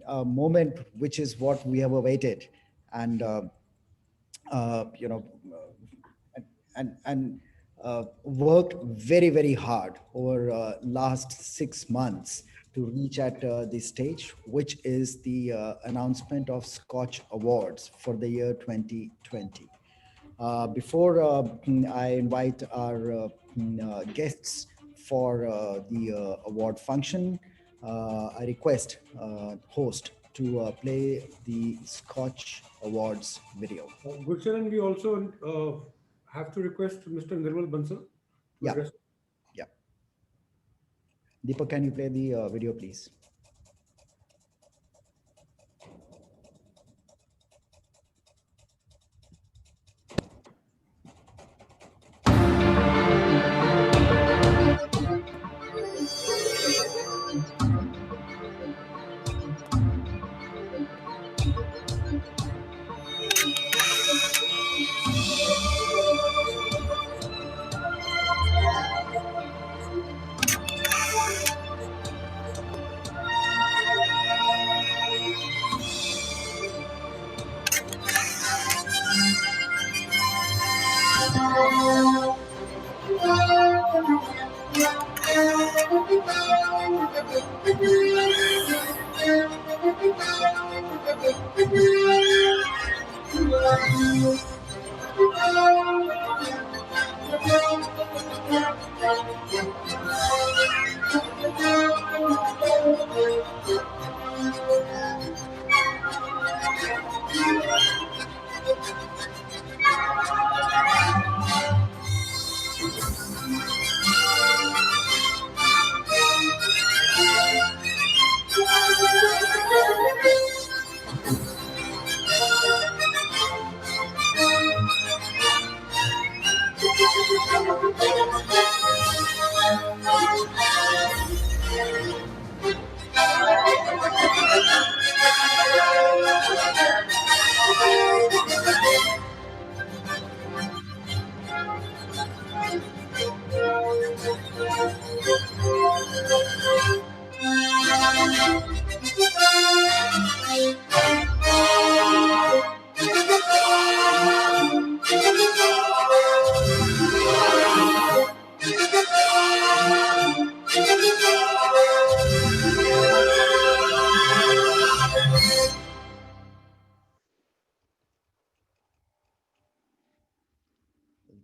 a moment which is what we have awaited, and you know, and worked very, very hard over last 6 months to reach at this stage, which is the announcement of Scotch Awards for the year 2020. Before I invite our guests for the award function, I request host to play the Scotch Awards video. Gulsharan, we also have to request Mr. Nirmal Bansal to Yeah, address. yeah. Deepak, can you play the video, please?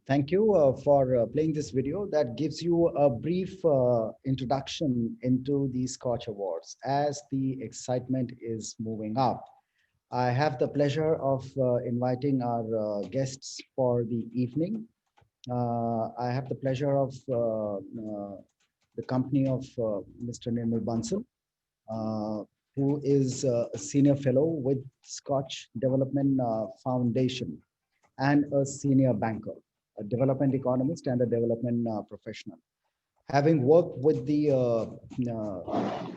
Thank you for playing this video that gives you a brief introduction into the Scotch Awards as the excitement is moving up. I have the pleasure of inviting our guests for the evening. I have the pleasure of the company of Mr. Nirmal Bansal, who is a senior fellow with Scotch Development Foundation and a senior banker, a development economist and a development professional. Having worked with the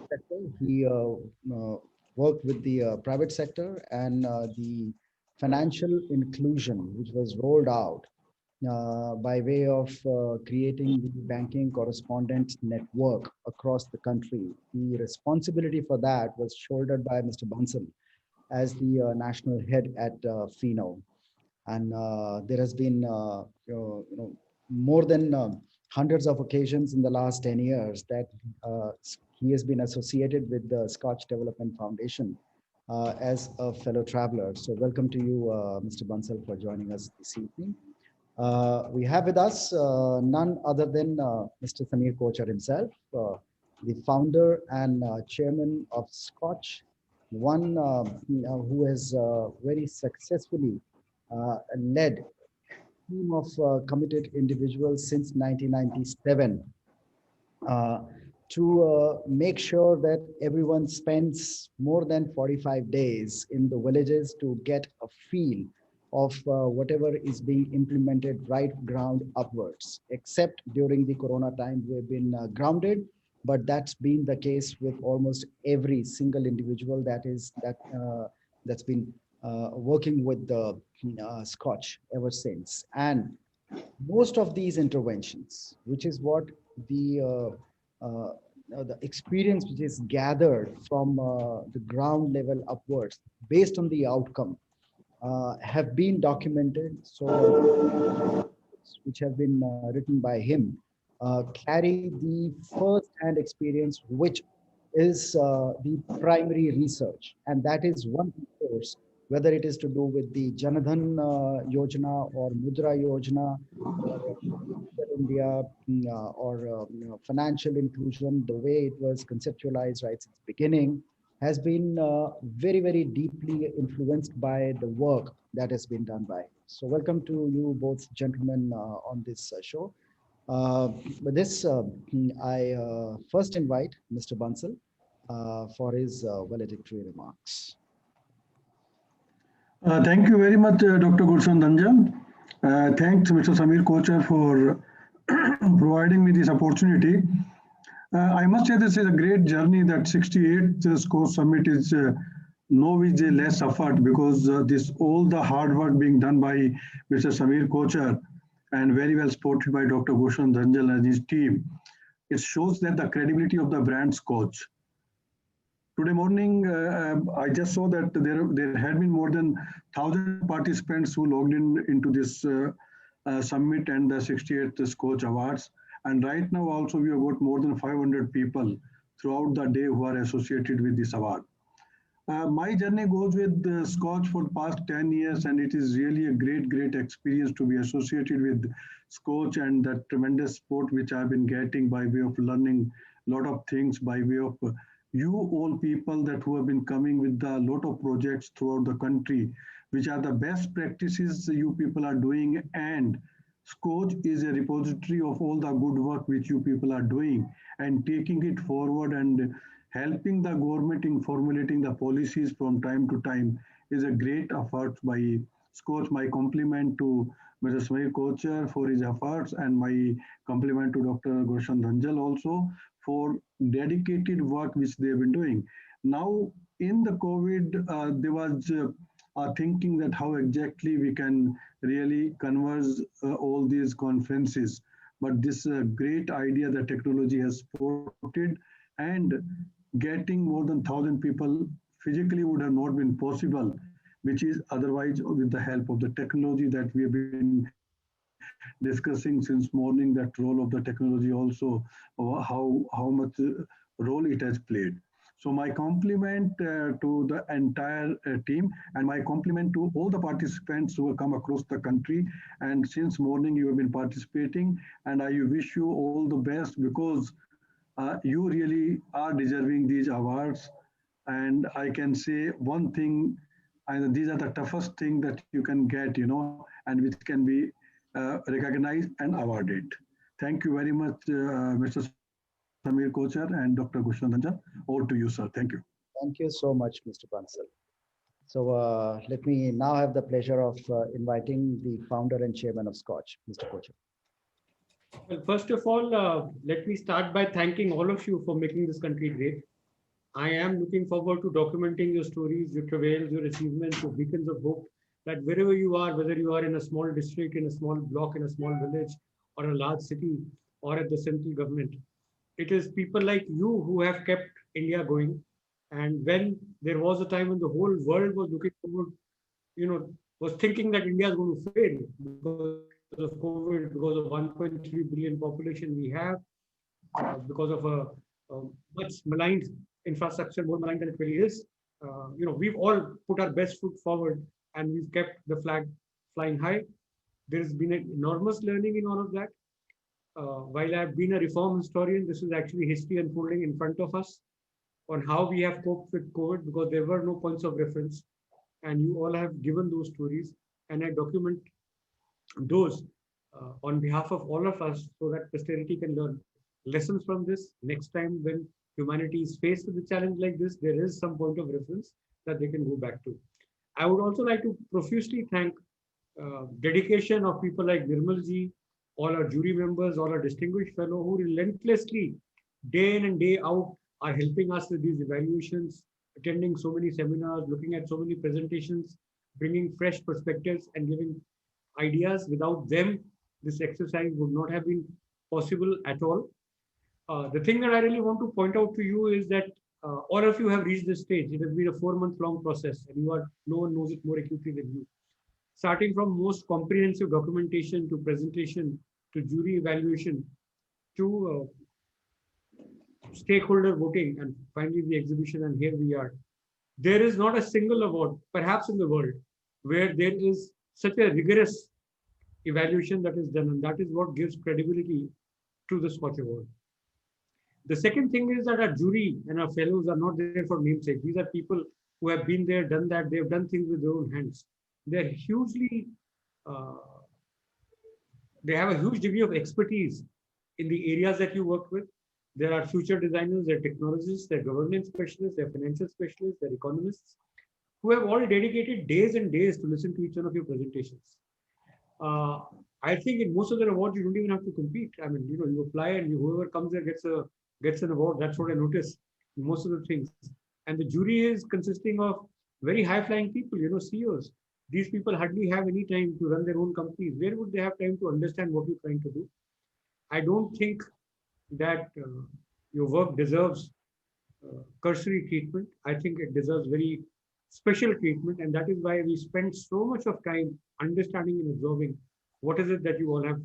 sector, he worked with the private sector and the financial inclusion, which was rolled out by way of creating the banking correspondent network across the country. The responsibility for that was shouldered by Mr. Bansal as the national head at FINO. And there has been more than hundreds of occasions in the last 10 years that he has been associated with the Scotch Development Foundation as a fellow traveler. So welcome to you, Mr. Bansal, for joining us this evening. We have with us none other than Mr. Samir Kochar himself, the founder and chairman of Scotch, one who has very successfully led team of committed individuals since 1997 uh, to make sure that everyone spends more than 45 days in the villages to get a feel of whatever is being implemented right ground upwards. Except during the corona time, we've been grounded, but that's been the case with almost every single individual that's been working with the Scotch ever since. And most of these interventions, which is what the the experience which is gathered from the ground level upwards based on the outcome have been documented. So, which have been written by him, carry the first-hand experience, which is the primary research, and that is one course, whether it is to do with the Janadhan Yojana or Mudra Yojana or India or financial inclusion, the way it was conceptualized right since beginning, has been very, very deeply influenced by the work that has been done by. So welcome to you both gentlemen on this show. Uh, with this, I first invite Mr. Bansal for his valedictory remarks. Thank you very much, Dr. Gulshan Dhanjal. Thanks, Mr. Samir Kochar, for providing me this opportunity. I must say this is a great journey that 68th SCORE Summit is no which less effort because this all the hard work being done by Mr. Samir Kochar and very well supported by Dr. Gulshan Dhanjal and his team. It shows that the credibility of the brand Scotch. Today morning, I just saw that there had been more than 1,000 participants who logged in into this summit and the 68th Scotch Awards. And right now also we have got more than 500 people throughout the day who are associated with this award. My journey goes with Scotch for the past 10 years, and it is really a great, great experience to be associated with Scotch and that tremendous support which I've been getting by way of learning a lot of things, by way of you all people that who have been coming with a lot of projects throughout the country, which are the best practices you people are doing. And Scotch is a repository of all the good work which you people are doing and taking it forward and helping the government in formulating the policies from time to time is a great effort by Scotch. My compliment to Mr. Samir Kochar for his efforts and my compliment to Dr. Gulshan Dhanjal also for dedicated work which they've been doing. Now, in the COVID, there was thinking that how exactly we can really converse all these conferences. But this great idea that technology has supported and getting more than 1,000 people physically would have not been possible, which is otherwise with the help of the technology that we have been discussing since morning, that role of the technology also, how much role it has played. So my compliment to the entire team and my compliment to all the participants who have come across the country. And since morning you have been participating, and I wish you all the best because you really are deserving these awards. And I can say one thing, and these are the toughest thing that you can get, and which can be recognized and awarded. Thank you very much, Mr. Samir Kochar and Dr. Gulshan Dhanjal. Over to you, sir. Thank you. Thank you so much, Mr. Bansal. So let me now have the pleasure of inviting the founder and chairman of Scotch, Mr. Kochar. Well, first of all, let me start by thanking all of you for making this country great. I am looking forward to documenting your stories, your travails, your achievements, your beacons of hope, that wherever you are, whether you are in a small district, in a small block, in a small village, or a large city, or at the central government, it is people like you who have kept India going. And when there was a time when the whole world was looking forward, was thinking that India is going to fail because of COVID, because of 1.3 billion population we have, because of a much maligned infrastructure, more maligned than it really is. We've all put our best foot forward and we've kept the flag flying high. There's been an enormous learning in all of that. While I've been a reform historian, this is actually history unfolding in front of us on how we have coped with COVID because there were no points of reference. And you all have given those stories. And I document those on behalf of all of us so that posterity can learn lessons from this. Next time when humanity is faced with a challenge like this, there is some point of reference that they can go back to. I would also like to profusely thank dedication of people like Nirmal ji, all our jury members, all our distinguished fellow who relentlessly, day in and day out, are helping us with these evaluations, attending so many seminars, looking at so many presentations, bringing fresh perspectives and giving ideas. Without them, this exercise would not have been possible at all. The thing that I really want to point out to you is that all of you have reached this stage. It has been a 4-month long process, and no one knows it more acutely than you. Starting from most comprehensive documentation to presentation to jury evaluation to stakeholder voting and finally the exhibition, and here we are. There is not a single award, perhaps in the world, where there is such a rigorous evaluation that is done, and that is what gives credibility to the Scotch Award. The second thing is that our jury and our fellows are not there for namesake. These are people who have been there, done that. They've done things with their own hands. They're hugely, they have a huge degree of expertise in the areas that you work with. There are future designers, there are technologists, there are governance specialists, there are financial specialists, there are economists who have all dedicated days and days to listen to each one of your presentations. I think in most of the awards, you don't even have to compete. I mean, you apply and whoever comes there gets an award. That's what I notice in most of the things. And the jury is consisting of very high-flying people, CEOs. These people hardly have any time to run their own companies. Where would they have time to understand what you're trying to do? I don't think that your work deserves cursory treatment. I think it deserves very special treatment, and that is why we spend so much of time understanding and absorbing what is it that you all have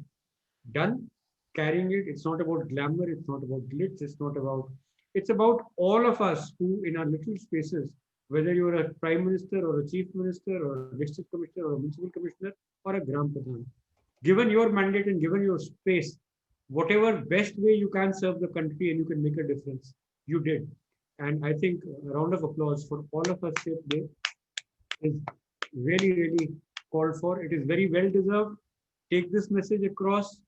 done, carrying it. It's not about glamour, it's not about glitz, it's about all of us who in our little spaces, whether you're a prime minister or a chief minister or a district commissioner or a municipal commissioner or a gram pradhan, given your mandate and given your space, whatever best way you can serve the country and you can make a difference, you did. And I think a round of applause for all of us here today is really, really called for. It is very well deserved. Take this message across.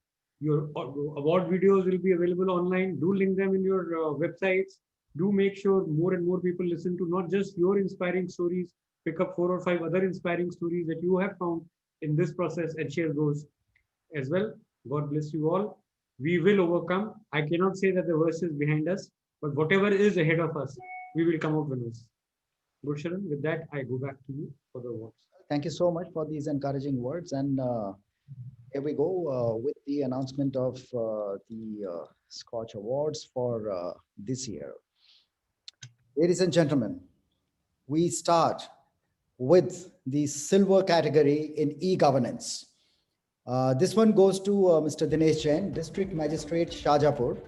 Your award videos will be available online. Do link them in your websites. Do make sure more and more people listen to not just your inspiring stories, pick up 4 or 5 other inspiring stories that you have found in this process and share those as well. God bless you all. We will overcome. I cannot say that the worst is behind us, but whatever is ahead of us, we will come out winners. Gulsharan, with that, I go back to you for the awards. Thank you so much for these encouraging words. And here we go with the announcement of the Scotch Awards for this year. Ladies and gentlemen, we start with the silver category in e-governance. This one goes to Mr. Dinesh Jain, District Magistrate, Shajapur,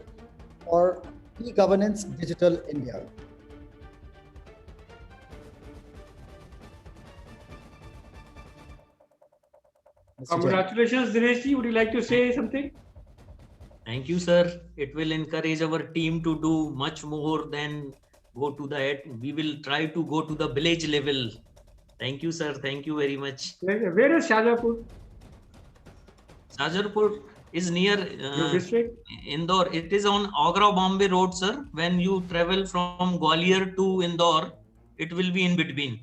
for e-governance Digital India. Congratulations, Dinesh ji. Would you like to say something? Thank you, sir. It will encourage our team to do much more than go to the, we will try to go to the village level. Thank you, sir. Thank you very much. Where is Shajapur? Shajapur is near Indore. It is on Agra Bombay Road, sir. When you travel from Gwalior to Indore, it will be in between.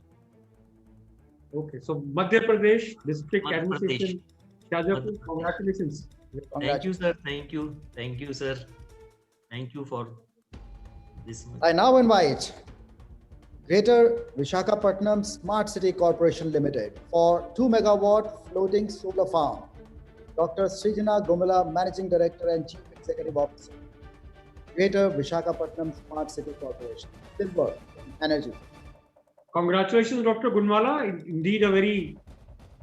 Okay, so Madhya Pradesh District Administration, Shajapur, congratulations. Thank you, sir. Thank you. Thank you, sir. Thank you for this. I now invite Greater Visakhapatnam Smart City Corporation Limited for 2 megawatt floating solar farm. Dr. Srijana Gumala, Managing Director and Chief Executive Officer, Greater Visakhapatnam Smart City Corporation, Silver Energy. Congratulations, Dr. Gunwala. Indeed, a very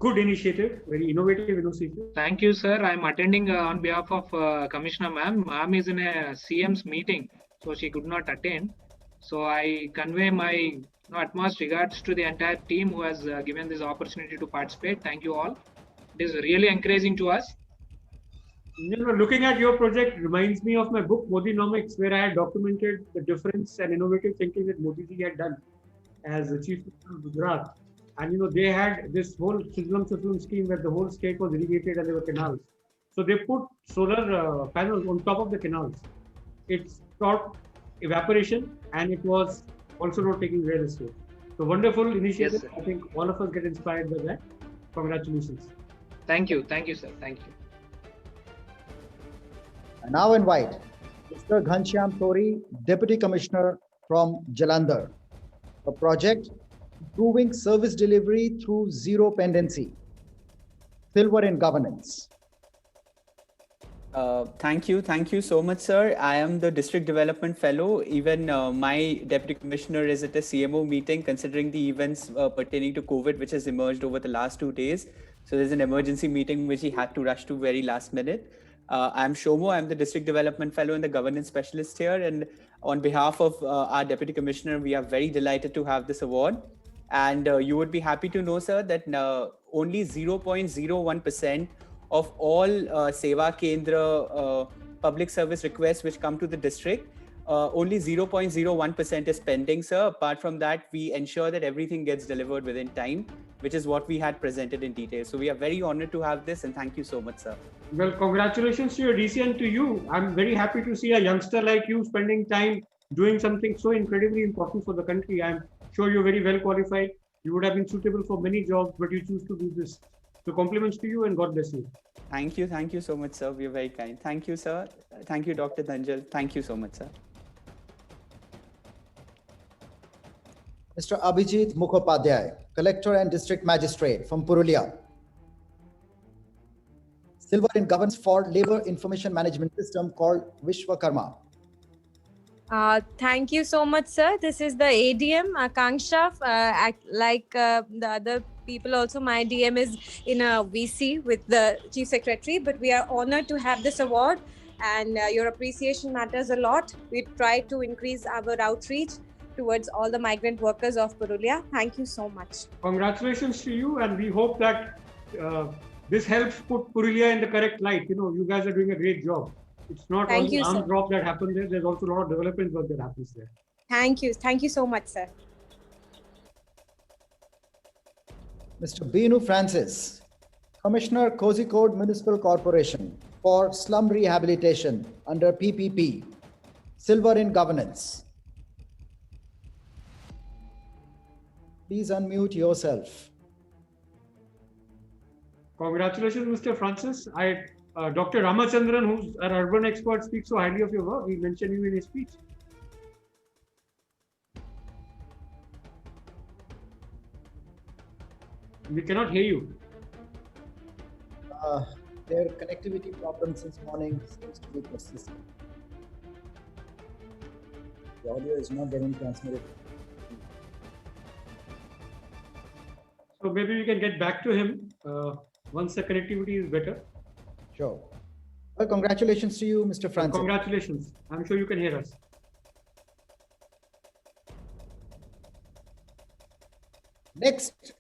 good initiative, very innovative initiative. Thank you, sir. I'm attending on behalf of Commissioner Ma'am. Ma'am is in a CM's meeting, so she could not attend. So I convey my utmost regards to the entire team who has given this opportunity to participate. Thank you all. It is really encouraging to us. Looking at your project reminds me of my book Modinomics, where I had documented the difference and innovative thinking that Modi ji had done as the Chief Minister of Gujarat. And they had this whole Chizlam scheme where the whole state was irrigated and there were canals. So they put solar panels on top of the canals. It stopped evaporation and it was also not taking real estate. So wonderful initiative. Yes, I think all of us get inspired by that. Congratulations. Thank you. Thank you, sir. Thank you. I now invite Mr. Ghanshyam Tori, Deputy Commissioner from Jalandhar, a project improving service delivery through zero pendency, silver in governance. Thank you so much, sir. I am the District Development Fellow. Even my Deputy Commissioner is at a CMO meeting considering the events pertaining to COVID, which has emerged over the last 2 days. So there's an emergency meeting which he had to rush to very last minute. I'm Shomo. I'm the District Development Fellow and the Governance Specialist here. And on behalf of our Deputy Commissioner, we are very delighted to have this award. And you would be happy to know, sir, that only 0.01% of all Seva Kendra public service requests which come to the district, only 0.01% is pending, sir. Apart from that, we ensure that everything gets delivered within time, which is what we had presented in detail. So we are very honored to have this, and thank you so much, sir. Well, congratulations to your DC and to you. I'm very happy to see a youngster like you spending time doing something so incredibly important for the country. I'm sure you're very well qualified. You would have been suitable for many jobs, but you choose to do this. So compliments to you and God bless you. Thank you so much, sir. We're very kind. Thank you, sir. Thank you, Dr. Dhanjal. Thank you so much, sir. Mr. Abhijit Mukhopadhyay, Collector and District Magistrate from Purulia. Silver in governance for labor information management system called Vishwakarma. Thank you so much, sir. This is the ADM, Akanksha. Like the other people also, my DM is in a VC with the Chief Secretary, but we are honored to have this award, and your appreciation matters a lot. We try to increase our outreach towards all the migrant workers of Purulia. Thank you so much. Congratulations to you, and we hope that this helps put Purulia in the correct light. You know, you guys are doing a great job. It's not only arm drop that happens there, there's also a lot of development work that happens there. Thank you so much, sir. Mr. Binu Francis, Commissioner, Kozhikode Municipal Corporation for slum rehabilitation under PPP, silver in governance. Please unmute yourself. Congratulations, Mr. Francis. Dr. Ramachandran, who's an urban expert, speaks so highly of your work. He mentioned you in his speech. We cannot hear you. Their connectivity problem since morning seems to be persistent. The audio is not getting transmitted. So maybe we can get back to him once the connectivity is better. Sure. Well, congratulations to you, Mr. Francis. Congratulations. I'm sure you can hear us. Next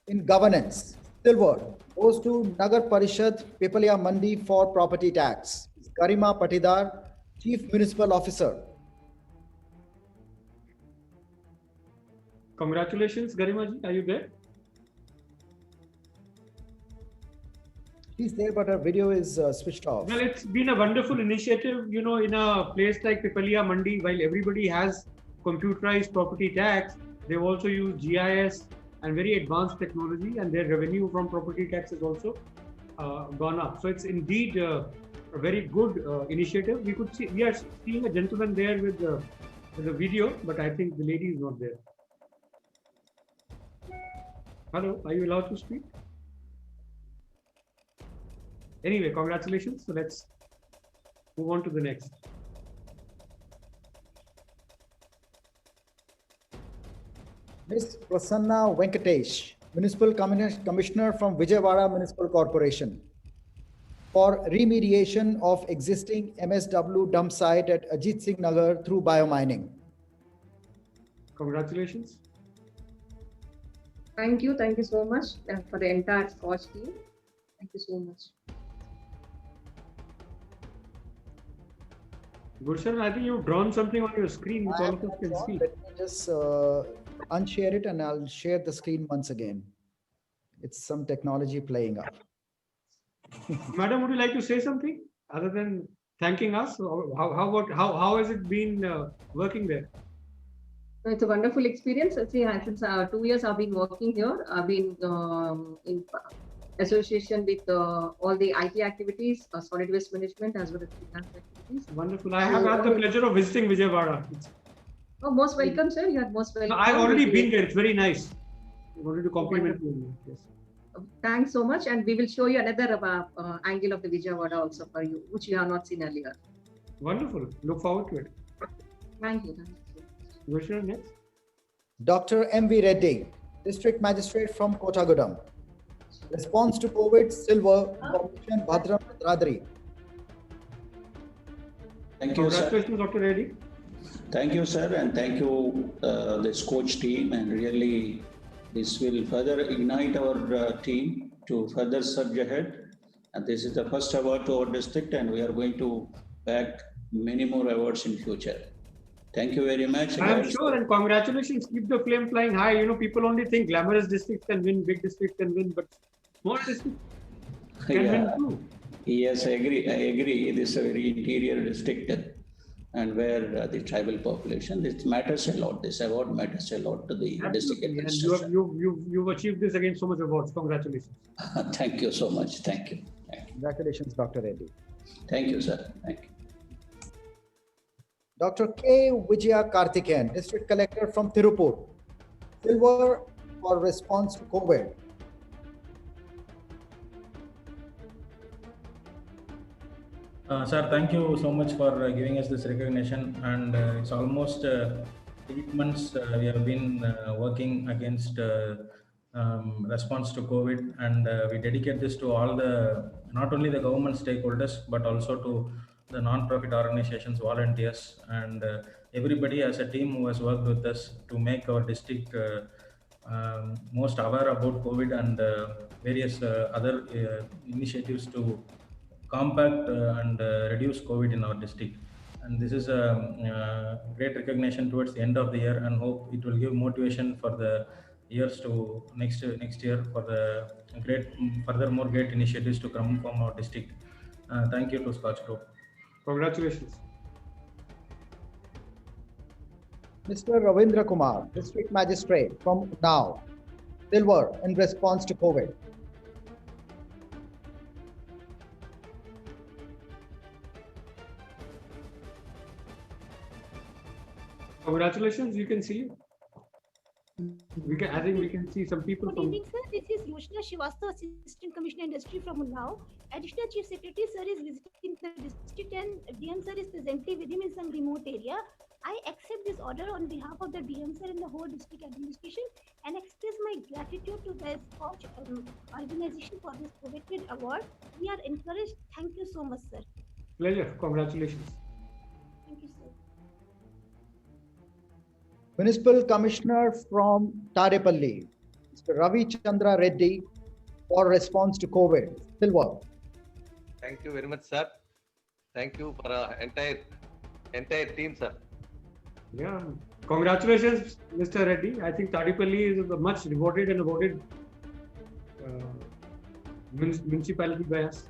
in governance, silver goes to Nagar Parishad, Pipalia Mandi for property tax. Garima Patidar, Chief Municipal Officer. Congratulations, Garima ji. Are you there? She's there, but her video is switched off. Well, it's been a wonderful initiative, you know, in a place like Pipalia Mandi, while everybody has computerized property tax, they've also used GIS and very advanced technology, and their revenue from property tax has also gone up. So it's indeed a very good initiative. We are seeing a gentleman there with the video, but I think the lady is not there. Hello, are you allowed to speak? Anyway, congratulations. So let's move on to the next. Ms. Prasanna Venkatesh, Municipal Commissioner from Vijayawada Municipal Corporation for remediation of existing MSW dump site at Ajit Singh Nagar through biomining. Congratulations. Thank you so much for the entire Scotch team. Thank you so much. Gulshan, I think you've drawn something on your screen which all of us can see. Let me just unshare it and I'll share the screen once again. It's some technology playing up. Madam, would you like to say something other than thanking us? How has it been working there? It's a wonderful experience. See, since 2 years I've been working here. I've been in association with all the IT activities, solid waste management, as well as finance activities. Wonderful. I have had the pleasure of visiting Vijayawada. Oh, most welcome, sir. You are most welcome. I've already been there. It's very nice. I wanted to compliment you. Yes. thanks so much, and we will show you another angle of the Vijayawada also for you, which you have not seen earlier. Wonderful. Look forward to it. Thank you. Commissioner, next. Dr. M.V. Reddy, District Magistrate from Kottagudam. Response to COVID, Silver, Commission Bhadram Radri. Thank you, sir. Congratulations, Dr. Reddy. Thank you, sir, and thank you, this coach team, and really this will further ignite our team to further surge ahead. And this is the first award to our district, and we are going to back many more awards in future. Thank you very much. I am sure, and congratulations. Keep the flame flying high. You know, people only think glamorous districts can win, big districts can win, but small districts can win too. Yes, I agree. This is a very interior district, and where the tribal population, this matters a lot. This award matters a lot to the district administration. And you've achieved this against so much awards. Congratulations. Thank you so much. Thank you. Congratulations, Dr. Reddy. Thank you, sir. Thank you. Dr. K. Vijaya Karthikeyan, District Collector from Tirupur. Silver for response to COVID. Sir, thank you so much for giving us this recognition. And it's almost 8 months we have been working against response to COVID, and we dedicate this to all the, not only the government stakeholders, but also to the non-profit organizations, volunteers, and everybody as a team who has worked with us to make our district most aware about COVID and various other initiatives to compact and reduce COVID in our district. And this is a great recognition towards the end of the year, and hope it will give motivation for the years to next year for the furthermore great initiatives to come from our district. Thank you to Scotch Group. Congratulations. Mr. Ravindra Kumar, District Magistrate from Unnao. Silver in response to COVID. Congratulations. You can see. I think we can see some people. Good evening, sir. This is Yoshna Srivastava, Assistant Commissioner Industry from Unnao. Additional Chief Secretary, sir, is visiting the district, and DM, sir, is presently with him in some remote area. I accept this order on behalf of the DM, sir, and the whole district administration, and express my gratitude to the Scotch organization for this coveted award. We are encouraged. Thank you so much, sir. Pleasure. Congratulations. Thank you, sir. Municipal Commissioner from Tarepalli, Mr. Ravi Chandra Reddy, for response to COVID. Silver. Thank you very much, sir. Thank you for entire team, sir. Yeah. Congratulations, Mr. Reddy. I think Tarepalli is a much rewarded and awarded municipality by us.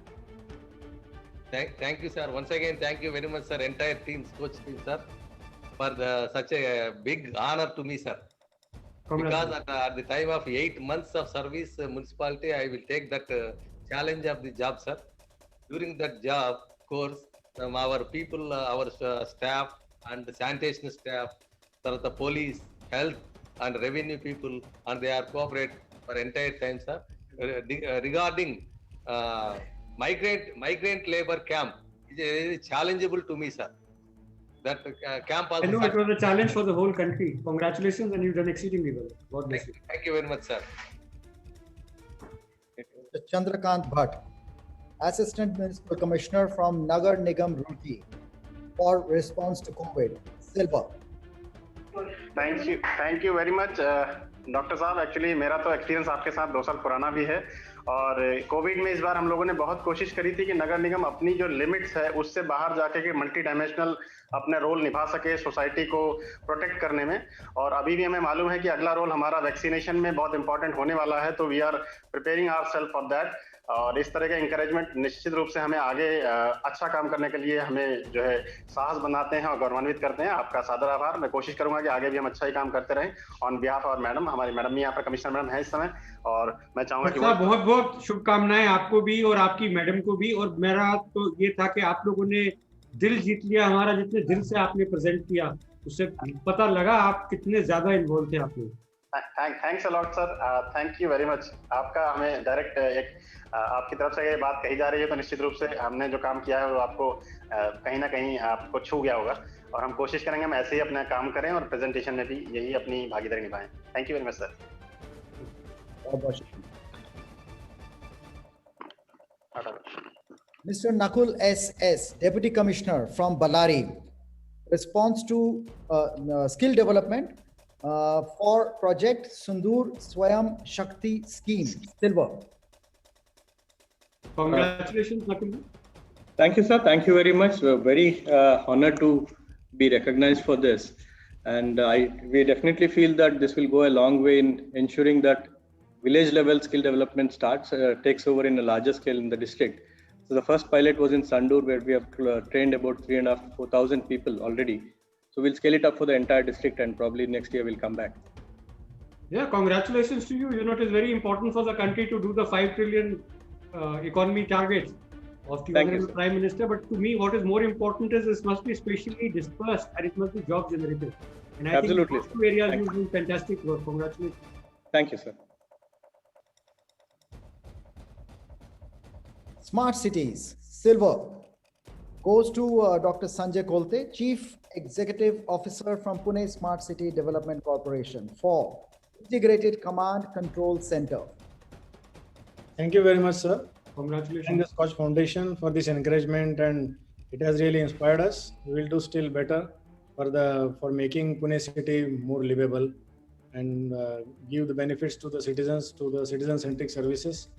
Thank you, sir. Once again, thank you very much, sir. Entire team, coach team, sir, for such a big honor to me, sir. Because at the time of 8 months of service municipality, I will take that challenge of the job, sir. During that job course, our people, our staff and the sanitation staff, the police, health and revenue people, and they are cooperate for entire time, sir. Regarding migrant labor camp, it is very challengeable to me, sir. That camp also. I know it was a challenge for the whole country. Congratulations, and you've done exceedingly well. God bless you. Thank you very much, sir. Chandrakant Bhatt, Assistant Municipal Commissioner from Nagar Nigam Roorkee, for response to COVID. Silver. Thank you very much, doctor साहब. Actually मेरा तो experience आपके साथ 2 साल पुराना भी है, और कोविड में इस बार हम लोगों ने बहुत कोशिश करी थी कि नगर निगम अपनी जो लिमिट्स है उससे बाहर जाके के मल्टी डायमेंशनल अपना रोल निभा सके सोसाइटी को प्रोटेक्ट करने में. और अभी भी हमें मालूम है कि अगला रोल हमारा वैक्सीनेशन में बहुत इंपॉर्टेंट होने वाला है, तो we are preparing ourselves for that. और इस तरह का इंकरेजमेंट निश्चित रूप से हमें आगे अच्छा काम करने के लिए हमें जो है साहस बनाते हैं और गौरवान्वित करते हैं. आपका सादर आभार. मैं कोशिश करूंगा कि आगे भी हम अच्छा ही काम करते रहें. ऑन बिहाफ और मैडम, हमारी मैडम भी यहाँ पर कमिश्नर मैडम है इस समय, और मैं चाहूंगा कि बहुत बहुत शुभकामनाएं आपको भी और आपकी मैडम को भी. और मेरा तो ये था कि आप लोगों ने दिल जीत लिया हमारा. जितने दिल से आपने प्रेजेंट किया उससे पता लगा आप कितने ज्यादा इन्वॉल्व थे आप लोग. Thanks a lot sir, thank you very much. आपका हमें डायरेक्ट एक आपकी तरफ से ये बात कही जा रही है तो निश्चित रूप से हमने जो काम किया है वो आपको कहीं ना कहीं आपको छू गया होगा, और हम कोशिश करेंगे हम ऐसे ही अपना काम करें और प्रेजेंटेशन में भी यही अपनी भागीदारी निभाएं। Thank you very much sir. Mr. Nakul S.S., Deputy Commissioner from Ballari, responds to skill development for project Sundur Swayam Shakti Scheme, Silver. Congratulations, Nakul. Thank you, sir. Thank you very much. We're very honored to be recognized for this. And we definitely feel that this will go a long way in ensuring that village level skill development takes over in a larger scale in the district. So the first pilot was in Sandur, where we have trained about 3,500-4,000 people already. So we'll scale it up for the entire district, and probably next year we'll come back. Yeah, congratulations to you. You know, it is very important for the country to do the 5 trillion economy targets of the Honorable Prime Minister. But to me, what is more important is this must be spatially dispersed and it must be job generative. And I think those two areas you do fantastic work. Congratulations. Thank you, sir. Smart Cities, Silver, goes to Dr. Sanjay Kolte, Chief Executive Officer from Pune Smart City Development Corporation for Integrated Command Control Center. Thank you very much, sir. Congratulations. Thank the Scotch Foundation for this encouragement, and it has really inspired us. We will do still better for making Pune city more livable and give the benefits to the citizens, to the citizen-centric services.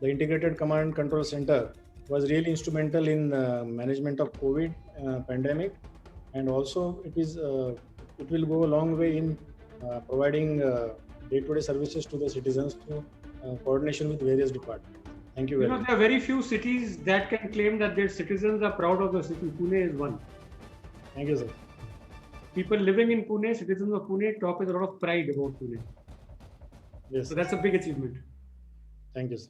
The Integrated Command and Control Center was really instrumental in management of COVID pandemic, and also it will go a long way in providing day-to-day services to the citizens through coordination with various departments. Thank you very much. There are very few cities that can claim that their citizens are proud of the city. Pune is one. Thank you, sir. People living in Pune, citizens of Pune, talk with a lot of pride about Pune. Yes. So that's a big achievement. Thank you, sir.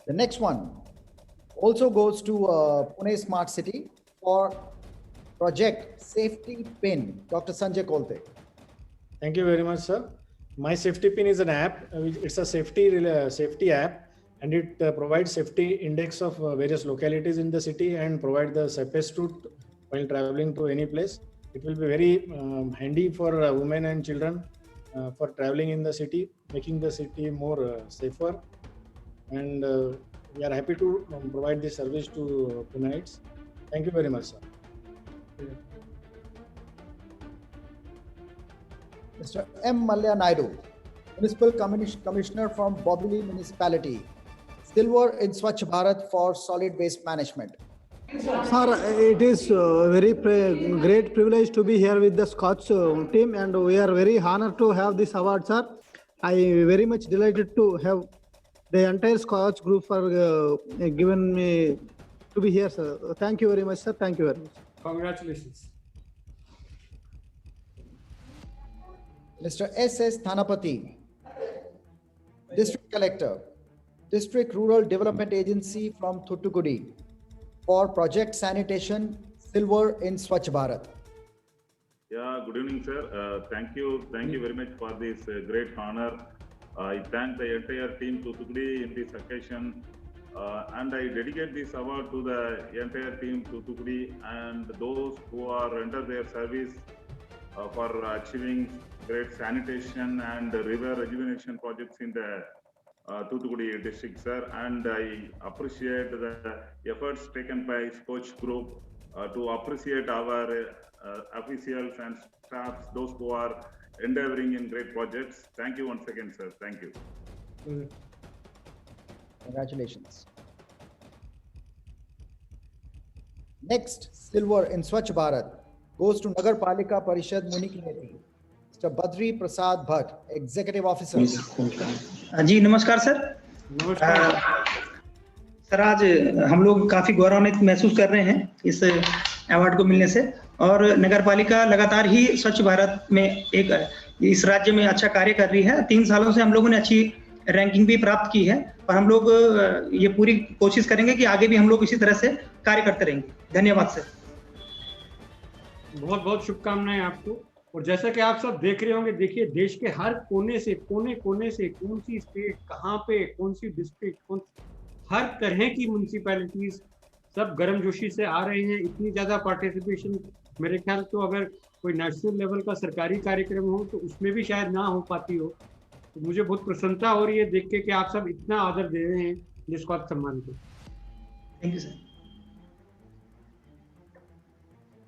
The next one also goes to Pune Smart City for Project Safety Pin, Dr. Sanjay Kolte. Thank you very much, sir. My Safety Pin is an app. It's a safety app, and it provides safety index of various localities in the city and provide the safest route while traveling to any place. It will be very handy for women and children for traveling in the city, making the city more safer. And we are happy to provide this service to Puneites. Thank you very much, sir. Mr. M. Malya Naidu, Municipal Commissioner from Bobili Municipality, Silver in Swachh Bharat for Solid Waste Management. Sir, it is very great privilege to be here with the Scotch team, and we are very honored to have this award, sir. I very much delighted to have the entire Scotch group for given me to be here, sir. Thank you very much, sir. Thank you very much. Congratulations. Mr. S.S. Thanapati, District Collector, District Rural Development Agency from Thoothukudi for Project Sanitation, Silver in Swachh Bharat. Yeah, good evening, sir. Thank you very much for this great honor. I thank the entire team Thoothukudi in this occasion, and I dedicate this award to the entire team Thoothukudi and those who are under their service for achieving great sanitation and river rejuvenation projects in the Thoothukudi district, sir. And I appreciate the efforts taken by Scotch Group to appreciate our officials and staffs, those who are endeavoring in great projects. Thank you once again, sir. Thank you. Congratulations. Next, Silver in Swachh Bharat goes to Nagar Palika Parishad Munikiyati, Mr. Badri Prasad Bhatt, Executive Officer. जी नमस्कार sir. नमस्कार sir, आज हम लोग काफी गौरवान्वित महसूस कर रहे हैं इस अवार्ड को मिलने से, और नगर पालिका लगातार ही स्वच्छ भारत में इस राज्य में अच्छा कार्य कर रही है। 3 सालों से हम लोगों ने अच्छी रैंकिंग भी प्राप्त की है, और हम लोग ये पूरी कोशिश करेंगे कि आगे भी हम लोग इसी तरह से कार्य करते रहेंगे। धन्यवाद सर। बहुत बहुत शुभकामनाएं आपको। और जैसा कि आप सब देख रहे होंगे, देखिए देश के हर कोने से, कोने कोने से, कौन सी स्टेट कहाँ पे, कौन सी डिस्ट्रिक्ट, हर तरह की म्यूनसिपैलिटीज सब गर्मजोशी से आ रहे हैं। इतनी ज्यादा पार्टिसिपेशन, मेरे ख्याल तो अगर कोई नेशनल लेवल का सरकारी कार्यक्रम हो तो उसमें भी शायद ना हो पाती हो। तो मुझे बहुत प्रसन्नता हो रही है देख के कि आप सब इतना आदर दे रहे हैं निष्कात सम्मान को। Thank you sir.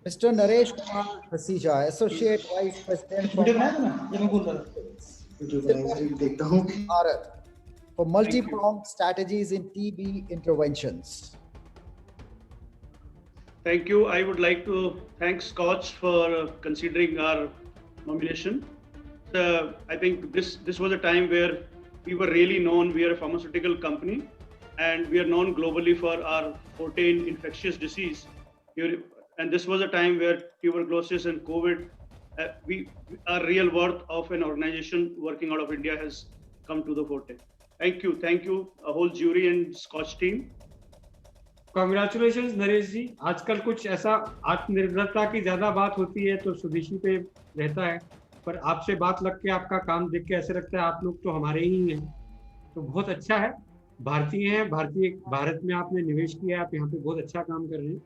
Mr. Naresh Kumar Hasija, Associate Vice President from Bharat for multi-pronged strategies in TB interventions. Thank you. I would like to thank Scotch for considering our nomination. I think this was a time where we were really known. We are a pharmaceutical company, and we are known globally for our forte in infectious disease. And this was a time where tuberculosis and COVID, our real worth of an organization working out of India has come to the forte. Thank you, a whole jury and Scotch team. Congratulations Naresh ji. आजकल कुछ ऐसा आत्मनिर्भरता की ज्यादा बात होती है तो स्वदेशी पे रहता है, पर आपसे बात लग के, आपका काम देख के ऐसे लगता है आप लोग तो हमारे ही हैं। तो बहुत अच्छा है, भारतीय हैं, भारत में आपने निवेश किया है, आप यहाँ पे बहुत अच्छा काम कर रहे हैं।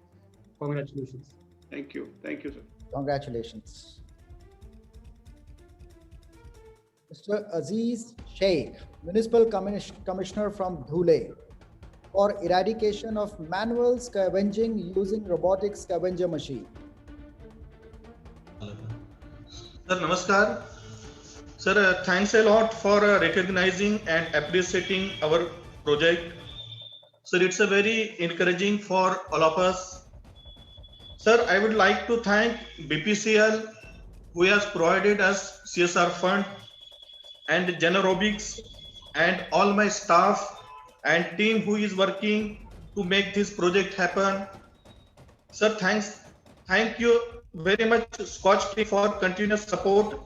Congratulations. Thank you, sir. Congratulations. Mr. Aziz Sheikh, Municipal Commissioner from Dhule, for eradication of manual scavenging using robotic scavenger machine. Sir, namaskar. Sir, thanks a lot for recognizing and appreciating our project. Sir, it's a very encouraging for all of us. Sir, I would like to thank BPCL who has provided us CSR fund and Generobics and all my staff and team who is working to make this project happen. Sir, thank you very much Scotch team for continuous support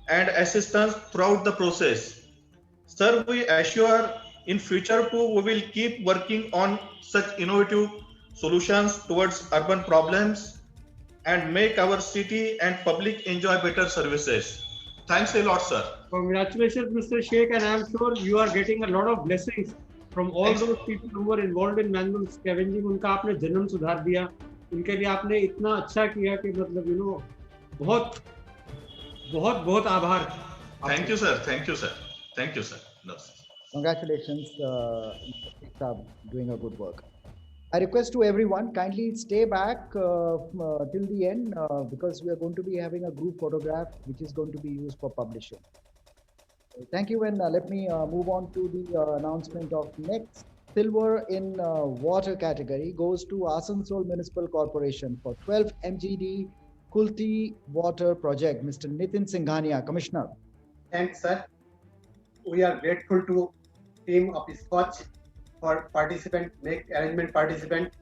and assistance throughout the process. Sir, we assure in future too we will keep working on such innovative solutions towards urban problems and make our city and public enjoy better services. Thanks a lot, sir. Congratulations, Mr. Sheikh, and I'm sure you are getting a lot of blessings from all those people who were involved in manual scavenging. उनका आपने जन्म सुधार दिया, उनके लिए आपने इतना अच्छा किया कि मतलब बहुत बहुत बहुत आभार। Thank you, sir. Thank you, sir. Thank you, sir. No, sir. Congratulations, Sheikh, doing a good work. I request to everyone, kindly stay back till the end because we are going to be having a group photograph which is going to be used for publishing. Thank you, and let me move on to the announcement of next. Silver in water category goes to Asansol Municipal Corporation for 12 MGD Kulti Water Project. Mr. Nitin Singhania, Commissioner. Thanks, sir. We are grateful to team of Scotch for make arrangement participant.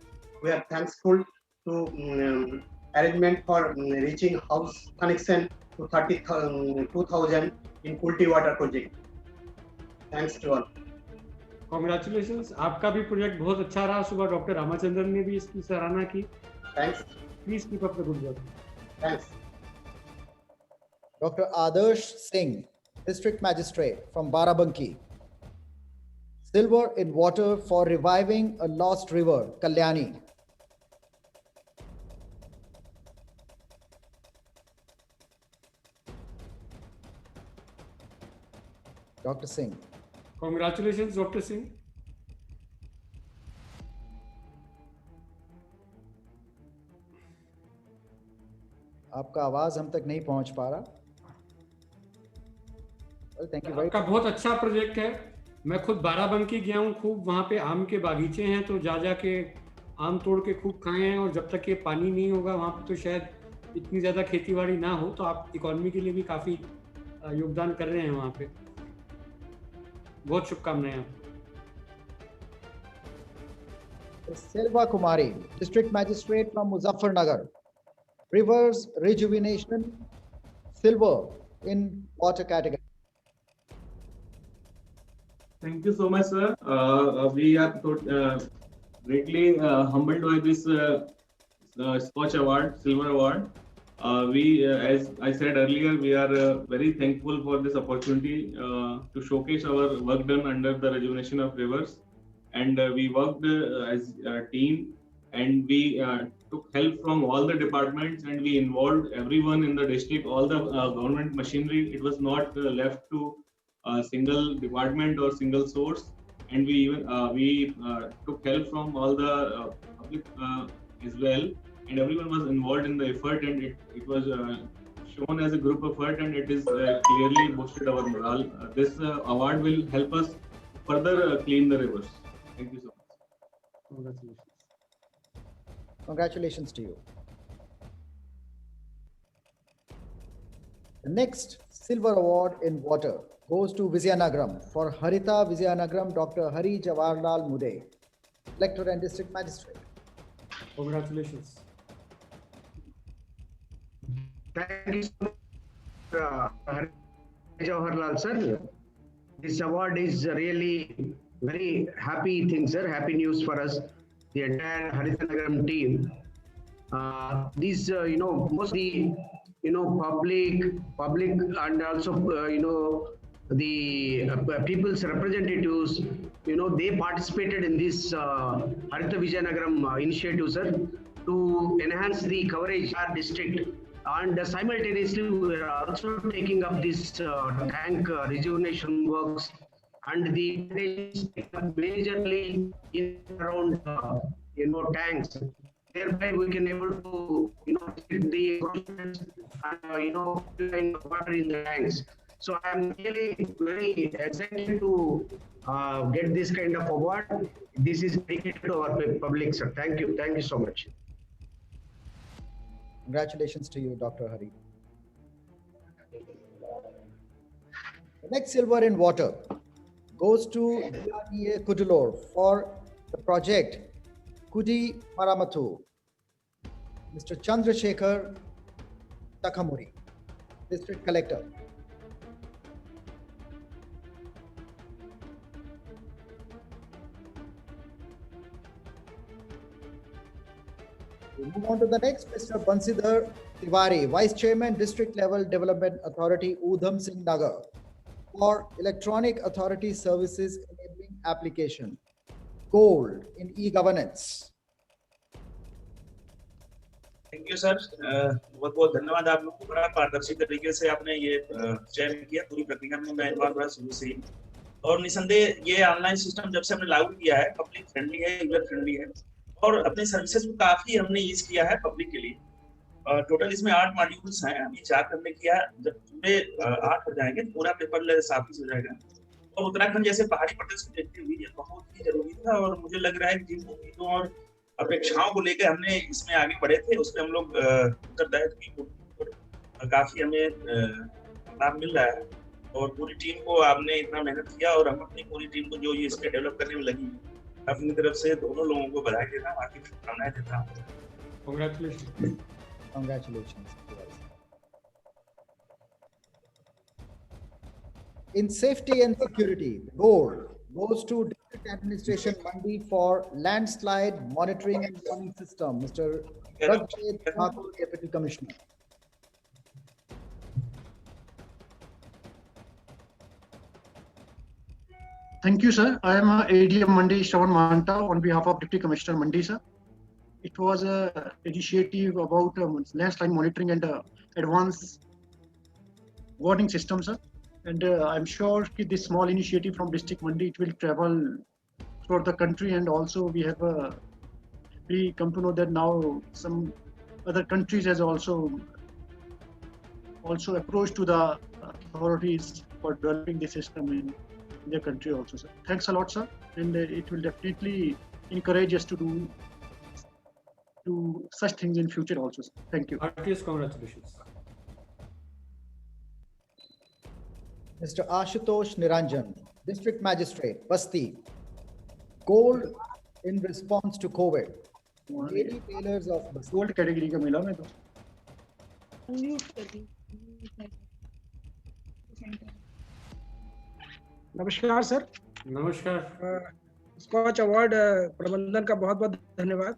We are thankful to arrangement for reaching house connection to 32,000 in Kulti Water Project. Thanks to all. Congratulations. आपका भी project बहुत अच्छा रहा। सुबह doctor Ramachandran ने भी इसकी सराहना की। Thanks. Please keep up the good work. Thanks. Dr. Adarsh Singh, District Magistrate from Barabanki. Silver in water for reviving a lost river, Kalyani. Dr. Singh. Congratulations, Dr. Singh. आपका आवाज हम तक नहीं पहुंच पा रहा। Thank you. आपका बहुत अच्छा प्रोजेक्ट है। मैं खुद बाराबंकी गया हूँ, खूब वहाँ पे आम के बागीचे हैं, तो जा के आम तोड़ के खूब खाए हैं। और जब तक ये पानी नहीं होगा वहाँ पे तो शायद इतनी ज़्यादा खेतीबाड़ी ना हो, तो आप इकोनॉमी के लिए भी काफ़ी योगदान कर रहे हैं वहाँ पे। बहुत शुभकामनाएं आपको। Selva Kumari, District Magistrate from Muzaffarnagar. Rivers rejuvenation, silver in water category. Thank you so much, sir. We are greatly humbled by this Scotch Award, Silver Award. As I said earlier, we are very thankful for this opportunity to showcase our work done under the rejuvenation of rivers. And we worked as a team, and we took help from all the departments, and we involved everyone in the district, all the government machinery. It was not left to a single department or single source. And we even took help from all the public as well. And everyone was involved in the effort, and it was shown as a group effort, and it is clearly boosted our morale. This award will help us further clean the rivers. Thank you so much. Congratulations. Congratulations to you. The next silver award in water goes to Vizianagaram for Harita Vizianagaram, Dr. Hari Jawaharlal Mude, Collector and District Magistrate. Congratulations. Thank you so much, Hari Jawaharlal sir. This award is really very happy thing, sir. Happy news for us, the entire Harithanagaram team. These, mostly, public and also, the people's representatives, they participated in this Harita Vizianagaram initiative, sir, to enhance the coverage of our district. And simultaneously, we are also taking up this tank rejuvenation works, and the majorly in around tanks. Thereby, we can able to the water in the tanks. So I'm really very excited to get this kind of award. This is dedicated to our public, sir. Thank you so much. Congratulations to you, Dr. Hari. The next silver in water goes to DRDA Kudulur for the project Kudi Maramatu, Mr. Chandrasekhar Takamuri, District Collector. We move on to the next, Mr. Bansidhar Tiwari, Vice Chairman, District Level Development Authority, Udham Singh Nagar, for Electronic Authority Services Enabling Application, Gold in E-Governance. Thank you sir, बहुत बहुत धन्यवाद आप लोगों को। बड़ा पारदर्शी तरीके से आपने ये चयन किया, पूरी प्रक्रिया में मैं इन्वॉल्व रहा शुरू से ही। और निसंदेह ये ऑनलाइन सिस्टम जब से हमने लागू किया है, पब्लिक फ्रेंडली है, यूजर फ्रेंडली है, और अपने सर्विसेज को काफी हमने यूज किया है पब्लिक के लिए। टोटल इसमें 8 मॉड्यूल्स हैं, अभी 4 हमने किया। जब पूरे 8 हो जाएंगे तो पूरा पेपर साफ हो जाएगा। और उत्तराखंड जैसे पहाड़ी प्रदेश को देखते हुए ये बहुत ही जरूरी था, और मुझे लग रहा है कि जिन उम्मीदों और अपेक्षाओं को लेकर हमने इसमें आगे बढ़े थे, उसमें हम लोग उत्तरदायित्व की काफी हमें लाभ मिल रहा है। और पूरी टीम को आपने इतना मेहनत किया, और हम अपनी पूरी टीम को जो ये इसके डेवलप करने में लगी, अपनी तरफ से दोनों लोगों को बधाई देता हूँ, आगे शुभकामनाएं देता हूँ। Congratulations. Congratulations. In safety and security, gold goes to District Administration Mandi for landslide monitoring and warning system, Mr. Rajat Thakur, Deputy Commissioner. Thank you, sir. I am ADM Mandi Shravan Mahanta on behalf of Deputy Commissioner Mandi, sir. It was an initiative about landslide monitoring and advanced warning system, sir. And I'm sure this small initiative from District Mandi, it will travel throughout the country. And also we come to know that now some other countries has also approached to the authorities for developing the system in their country also, sir. Thanks a lot, sir. And it will definitely encourage us to do such things in future also, sir. Thank you. Heartiest congratulations. Mr. Ashutosh Niranjan, District Magistrate, Basti, gold in response to COVID. 80 tailors of Basti. Gold category का मिला मैं तो। नमस्कार sir. नमस्कार। Scotch award प्रबंधन का बहुत बहुत धन्यवाद।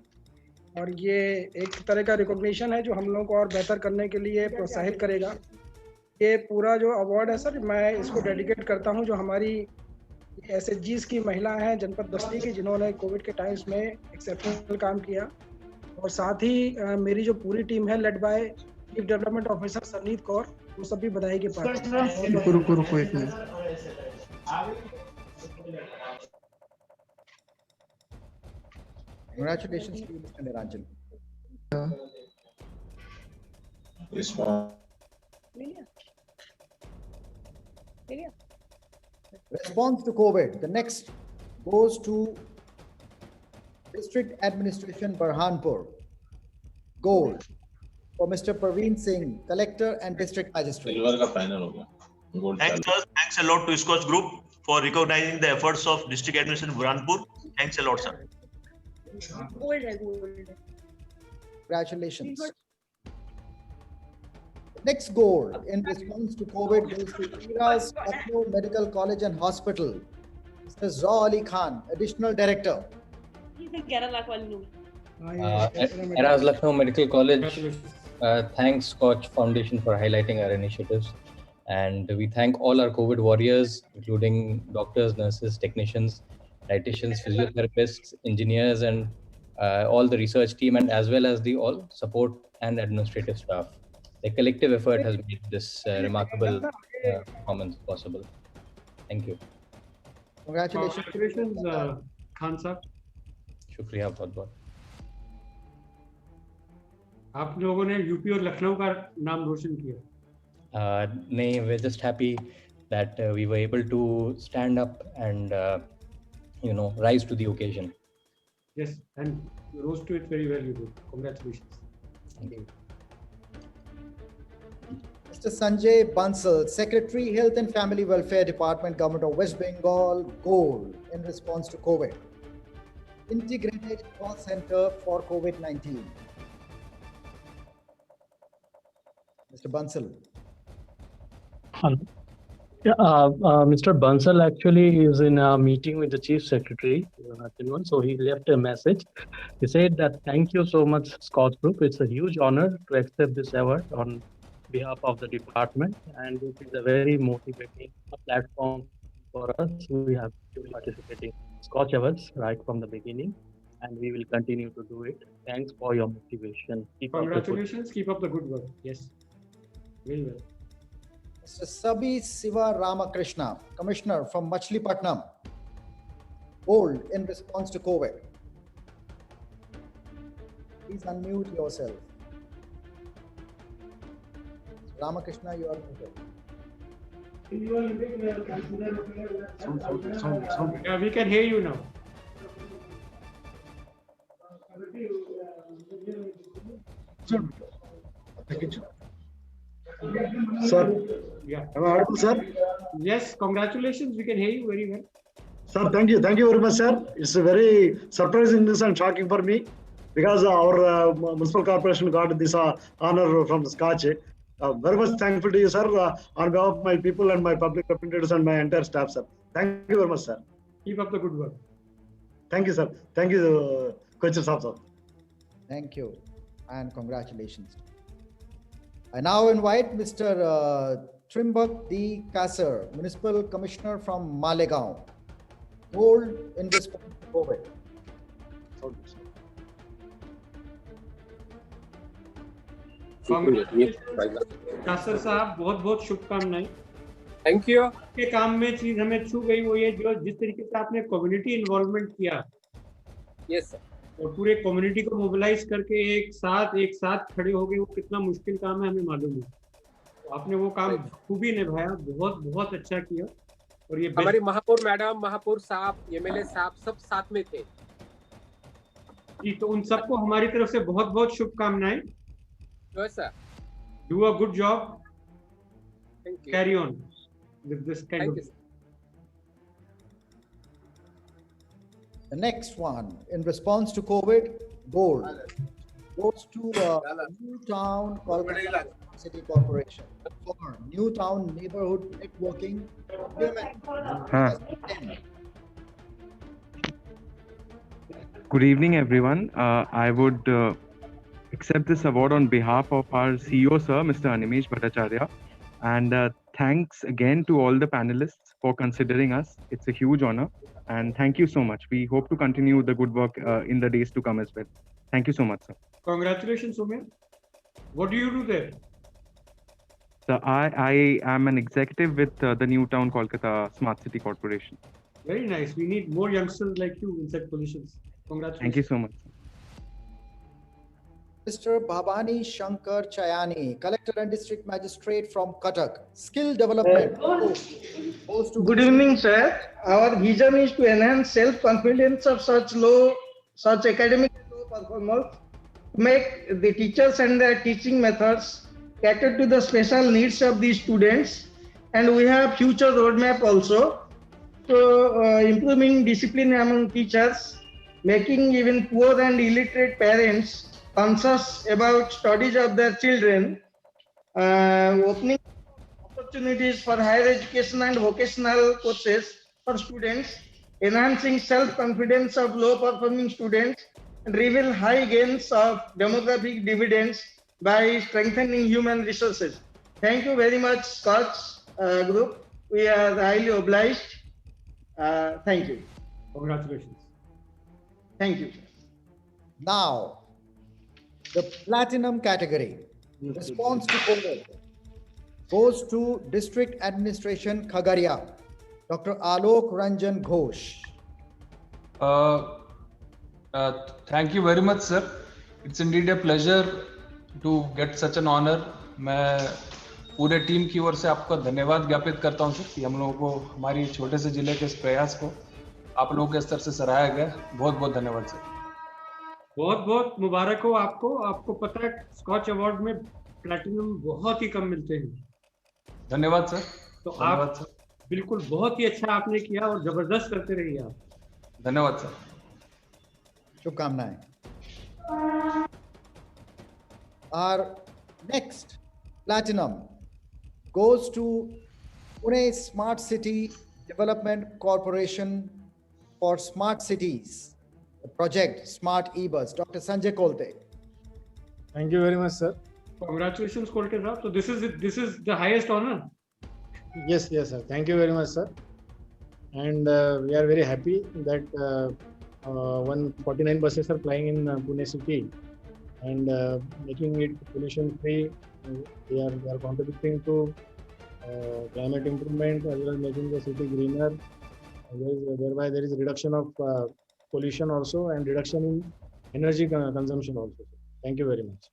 और ये एक तरह का रिकॉग्निशन है जो हम लोगों को और बेहतर करने के लिए प्रोत्साहित करेगा। ये पूरा जो अवार्ड है सर, मैं इसको डेडिकेट करता हूं जो हमारी SHGs की महिला हैं जनपद बस्ती की, जिन्होंने कोविड के टाइम्स में एक्सेप्शनल काम किया, और साथ ही मेरी जो पूरी टीम है led by chief development officer Sarneet Kaur, वो सब भी बधाई के पात्र हैं। रुको एक minute. Congratulations to you, Mr. Niranjan. Response to COVID. The next goes to District Administration Burhanpur. Gold for Mr. Praveen Singh, Collector and District Magistrate. Thanks a lot to Scotch Group for recognizing the efforts of District Administration Burhanpur. Thanks a lot, sir. Congratulations. Next goal in response to COVID goes to Iras Lucknow Medical College and Hospital. Mr. Zaw Ali Khan, Additional Director. Iras Lucknow Medical College thanks Scotch Foundation for highlighting our initiatives. And we thank all our COVID warriors, including doctors, nurses, technicians, dietitians, physiotherapists, engineers, and all the research team, and as well as the all support and administrative staff. The collective effort has made this remarkable performance possible. Thank you. Congratulations, Khan sir. शुक्रिया बहुत बहुत। आप लोगों ने UP और लखनऊ का नाम रोशन किया। नहीं, we're just happy that we were able to stand up and rise to the occasion. Yes, and you rose to it very well. You did. Congratulations. Thank you. Mr. Sanjay Bansal, Secretary, Health and Family Welfare Department, Government of West Bengal, Gold in response to COVID. Integrated Call Center for COVID-19. Mr. Bansal. Hello. Mr. Bansal actually is in a meeting with the Chief Secretary, so he left a message. He said that thank you so much, Scotch Group. It's a huge honor to accept this award on behalf of the department, and it is a very motivating platform for us. We have been participating in Scotch Awards right from the beginning, and we will continue to do it. Thanks for your motivation. Congratulations. Keep up the good work. Yes, very well. Mr. Sabi Siva Ramakrishna, Commissioner from Machilipatnam, Gold in response to COVID. Please unmute yourself. Ramakrishna, you are muted. Yeah, we can hear you now. Sir, yeah. Am I audible, sir? Yes, congratulations. We can hear you very well. Sir, thank you. Thank you very much, sir. It's very surprising and shocking for me because our municipal corporation got this honor from Scotch. Very much thankful to you, sir, on behalf of my people and my public representatives and my entire staff, sir. Thank you very much, sir. Keep up the good work. Thank you, sir. Thank you, Coach Saab, sir. Thank you and congratulations. I now invite Mr. Trimbak D. Kasser, Municipal Commissioner from Malegaon, Gold in response to COVID. Kasar साहब बहुत बहुत शुभकामनाएं। Thank you. के काम में चीज हमें छू गई वो ये जो जिस तरीके से आपने कम्युनिटी इन्वॉल्वमेंट किया। Yes sir. और पूरे कम्युनिटी को मोबिलाइज करके एक साथ खड़े हो गए, वो कितना मुश्किल काम है हमें मालूम है। तो आपने वो काम खूबी निभाया, बहुत बहुत अच्छा किया। और ये हमारी महापौर मैडम, महापौर साहब, एमएलए साहब सब साथ में थे जी। तो उन सबको हमारी तरफ से बहुत बहुत शुभकामनाएं। Yes, sir. Do a good job. Thank you. Carry on with this kind of. The next one, in response to COVID, Gold goes to Newtown Kolkata City Corporation for Newtown Neighborhood Networking. Good evening, everyone. I would accept this award on behalf of our CEO, sir, Mr. Animesh Bhattacharya. And thanks again to all the panelists for considering us. It's a huge honor. And thank you so much. We hope to continue the good work in the days to come as well. Thank you so much, sir. Congratulations, Soumya. What do you do there? So I am an executive with the Newtown Kolkata Smart City Corporation. Very nice. We need more youngsters like you in such positions. Congratulations. Thank you so much. Mr. Bhavani Shankar Chayani, Collector and District Magistrate from Cuttack. Skill development. Good evening, sir. Our vision is to enhance self-confidence of such academic low performers, make the teachers and their teaching methods cater to the special needs of the students, and we have future roadmap also. So, improving discipline among teachers, making even poor and illiterate parents conscious about studies of their children, opening opportunities for higher education and vocational courses for students, enhancing self-confidence of low-performing students, and reveal high gains of demographic dividends by strengthening human resources. Thank you very much, Scotch Group. We are highly obliged. Thank you. Congratulations. Thank you. Now, the platinum category, response to COVID, goes to District Administration Khagaria, Dr. Alok Ranjan Ghosh. Thank you very much, sir. It's indeed a pleasure to get such an honor. मैं पूरे team की ओर से आपका धन्यवाद ज्ञापित करता हूं sir कि हम लोगों को हमारी छोटे से जिले के इस प्रयास को आप लोगों के स्तर से सराहा गया। बहुत बहुत धन्यवाद सर। बहुत बहुत मुबारक हो आपको। आपको पता है स्कॉच अवार्ड में प्लैटिनम बहुत ही कम मिलते हैं। धन्यवाद सर। तो धन्यवाद आप सर। बिल्कुल बहुत ही अच्छा आपने किया और जबरदस्त करते रहिए आप। धन्यवाद सर। शुभकामनाएं। Our next platinum goes to Pune Smart City Development Corporation for Smart Cities, the project Smart E-Bus, Dr. Sanjay Kolte. Thank you very much, sir. Congratulations, Kolte sir. So this is the highest honor. Yes, sir. Thank you very much, sir. And we are very happy that 149 buses are flying in Pune city and making it pollution free. They are contributing to climate improvement as well as making the city greener. Thereby there is a reduction of pollution also and reduction in energy consumption also. Thank you very much.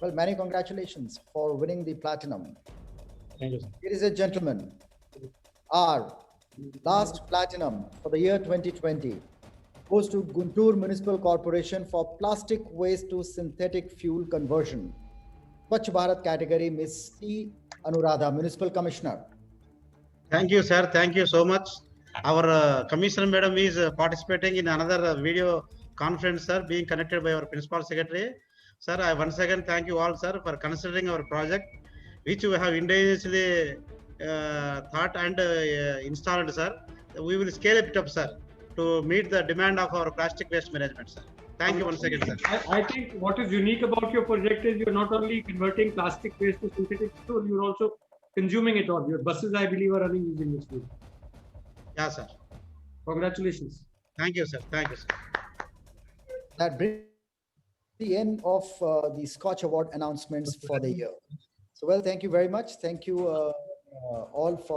Well, many congratulations for winning the platinum. Thank you, sir. Ladies and gentlemen, our last platinum for the year 2020 goes to Guntur Municipal Corporation for plastic waste to synthetic fuel conversion. Swachh Bharat category, Ms. C. Anuradha, Municipal Commissioner. Thank you, sir. Thank you so much. Our Commissioner Madam is participating in another video conference, sir, being connected by our Principal Secretary. Sir, I once again thank you all, sir, for considering our project, which we have indigenously thought and installed, sir. We will scale it up, sir, to meet the demand of our plastic waste management, sir. Thank you once again, sir. I think what is unique about your project is you're not only converting plastic waste to synthetic fuel, you're also consuming it all. Your buses, I believe, are running using this fuel. Yeah, sir. Congratulations. Thank you, sir. Thank you, sir. That brings the end of the Scotch Award announcements for the year. So, well, thank you very much. Thank you all for